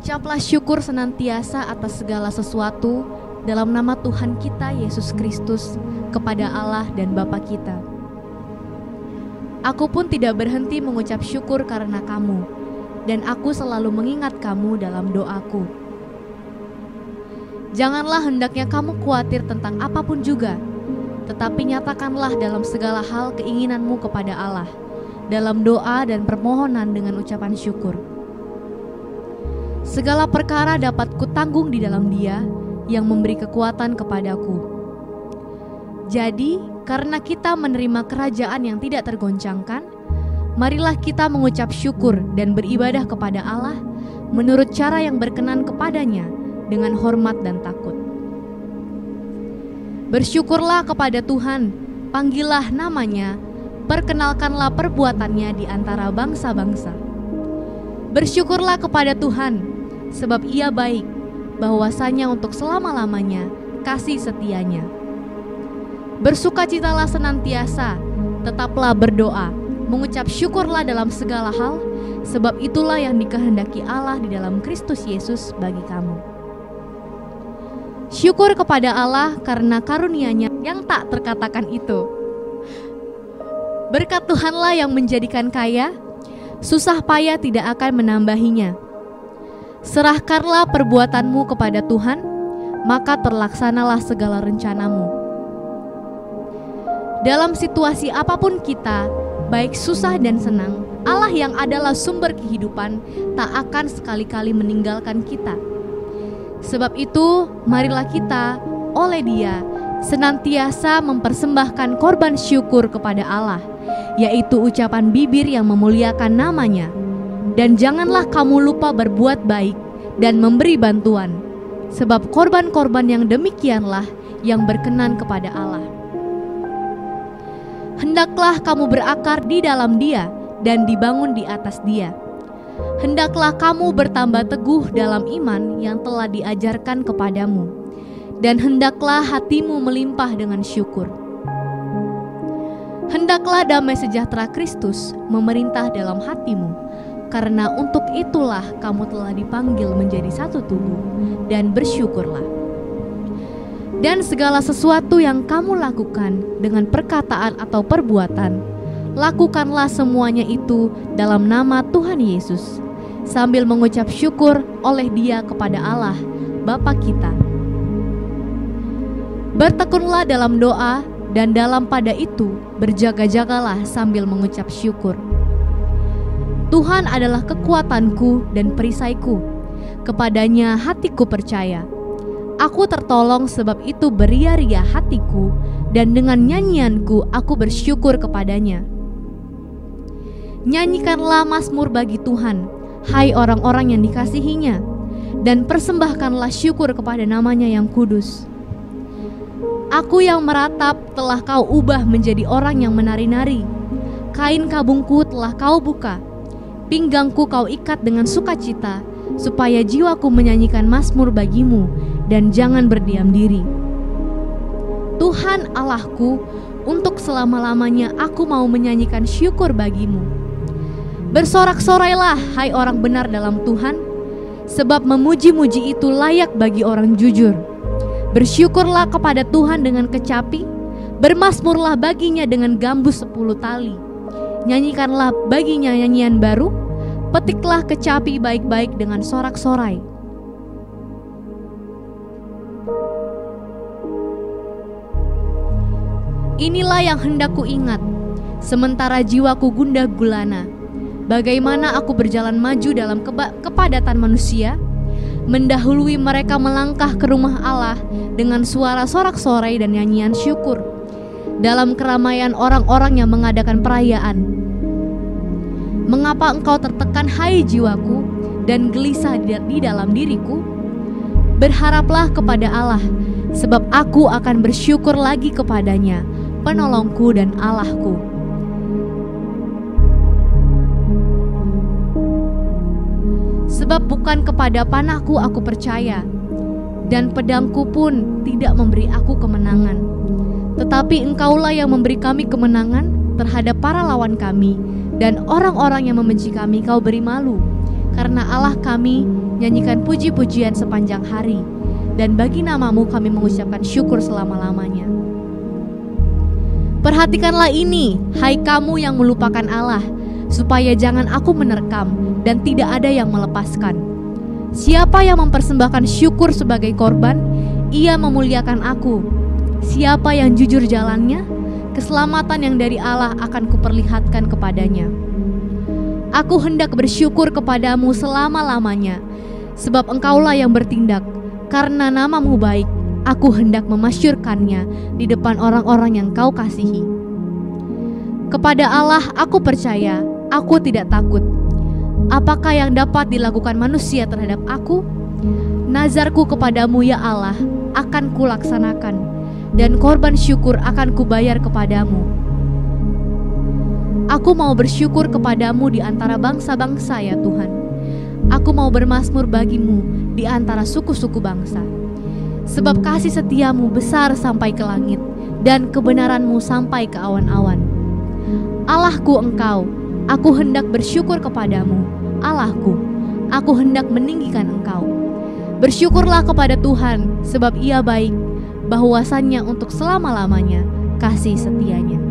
Ucaplah syukur senantiasa atas segala sesuatu dalam nama Tuhan kita Yesus Kristus kepada Allah dan Bapa kita. Aku pun tidak berhenti mengucap syukur karena kamu, dan aku selalu mengingat kamu dalam doaku. Janganlah hendaknya kamu khawatir tentang apapun juga, tetapi nyatakanlah dalam segala hal keinginanmu kepada Allah, dalam doa dan permohonan dengan ucapan syukur. Segala perkara dapat kutanggung di dalam Dia yang memberi kekuatan kepadaku. Jadi, karena kita menerima kerajaan yang tidak tergoncangkan, marilah kita mengucap syukur dan beribadah kepada Allah menurut cara yang berkenan kepadanya dengan hormat dan takut. Bersyukurlah kepada Tuhan, panggillah namanya, perkenalkanlah perbuatannya di antara bangsa-bangsa. Bersyukurlah kepada Tuhan, sebab Ia baik, bahwasanya untuk selama-lamanya kasih setianya. Bersukacitalah senantiasa, tetaplah berdoa, mengucap syukurlah dalam segala hal, sebab itulah yang dikehendaki Allah di dalam Kristus Yesus bagi kamu. Syukur kepada Allah karena karunia-Nya yang tak terkatakan itu. Berkat Tuhanlah yang menjadikan kaya, susah payah tidak akan menambahinya. Serahkanlah perbuatanmu kepada Tuhan, maka terlaksanalah segala rencanamu. Dalam situasi apapun kita, baik susah dan senang, Allah yang adalah sumber kehidupan tak akan sekali-kali meninggalkan kita. Sebab itu, marilah kita oleh Dia senantiasa mempersembahkan korban syukur kepada Allah, yaitu ucapan bibir yang memuliakan nama-Nya. Dan janganlah kamu lupa berbuat baik dan memberi bantuan, sebab korban-korban yang demikianlah yang berkenan kepada Allah. Hendaklah kamu berakar di dalam Dia dan dibangun di atas Dia. Hendaklah kamu bertambah teguh dalam iman yang telah diajarkan kepadamu, dan hendaklah hatimu melimpah dengan syukur. Hendaklah damai sejahtera Kristus memerintah dalam hatimu, karena untuk itulah kamu telah dipanggil menjadi satu tubuh, dan bersyukurlah. Dan segala sesuatu yang kamu lakukan dengan perkataan atau perbuatan, lakukanlah semuanya itu dalam nama Tuhan Yesus, sambil mengucap syukur oleh Dia kepada Allah, Bapa kita. Bertekunlah dalam doa, dan dalam pada itu berjaga-jagalah sambil mengucap syukur. Tuhan adalah kekuatanku dan perisaiku, kepadanya hatiku percaya. Aku tertolong, sebab itu beria-ria hatiku, dan dengan nyanyianku aku bersyukur kepadanya. Nyanyikanlah mazmur bagi Tuhan, hai orang-orang yang dikasihinya, dan persembahkanlah syukur kepada namanya yang kudus. Aku yang meratap telah kau ubah menjadi orang yang menari-nari. Kain kabungku telah kau buka, pinggangku kau ikat dengan sukacita, supaya jiwaku menyanyikan mazmur bagimu dan jangan berdiam diri. Tuhan Allahku, untuk selama-lamanya aku mau menyanyikan syukur bagimu. Bersorak-sorailah hai orang benar dalam Tuhan, sebab memuji-muji itu layak bagi orang jujur. Bersyukurlah kepada Tuhan dengan kecapi, bermazmurlah baginya dengan gambus 10 tali. Nyanyikanlah baginya nyanyian baru, petiklah kecapi baik-baik dengan sorak-sorai. Inilah yang hendak ku ingat, sementara jiwaku gundah gulana. Bagaimana aku berjalan maju dalam kepadatan manusia, mendahului mereka melangkah ke rumah Allah dengan suara sorak-sorai dan nyanyian syukur, dalam keramaian orang-orang yang mengadakan perayaan. Mengapa engkau tertekan hai jiwaku, dan gelisah di dalam diriku? Berharaplah kepada Allah, sebab aku akan bersyukur lagi kepadanya, penolongku dan Allahku. Sebab bukan kepada panahku aku percaya, dan pedangku pun tidak memberi aku kemenangan. Tetapi engkaulah yang memberi kami kemenangan terhadap para lawan kami, dan orang-orang yang membenci kami kau beri malu, Karena Allah kami nyanyikan puji-pujian sepanjang hari, dan bagi nama-Mu kami mengucapkan syukur selama-lamanya. Perhatikanlah ini, hai kamu yang melupakan Allah, supaya jangan aku menerkam dan tidak ada yang melepaskan. Siapa yang mempersembahkan syukur sebagai korban, ia memuliakan aku. Siapa yang jujur jalannya, keselamatan yang dari Allah akan kuperlihatkan kepadanya. Aku hendak bersyukur kepadamu selama-lamanya, sebab Engkaulah yang bertindak. Karena nama-Mu baik, aku hendak memasyurkannya di depan orang-orang yang Kau kasihi. Kepada Allah aku percaya, aku tidak takut. Apakah yang dapat dilakukan manusia terhadap aku? Nazarku kepadamu ya Allah akan kulaksanakan, dan korban syukur akan kubayar kepadamu. Aku mau bersyukur kepadamu di antara bangsa-bangsa ya Tuhan. Aku mau bermazmur bagimu di antara suku-suku bangsa. Sebab kasih setiamu besar sampai ke langit, dan kebenaranmu sampai ke awan-awan. Allahku Engkau, aku hendak bersyukur kepadamu. Allahku, aku hendak meninggikan Engkau. Bersyukurlah kepada Tuhan, sebab Ia baik, bahwasannya untuk selama-lamanya kasih setianya.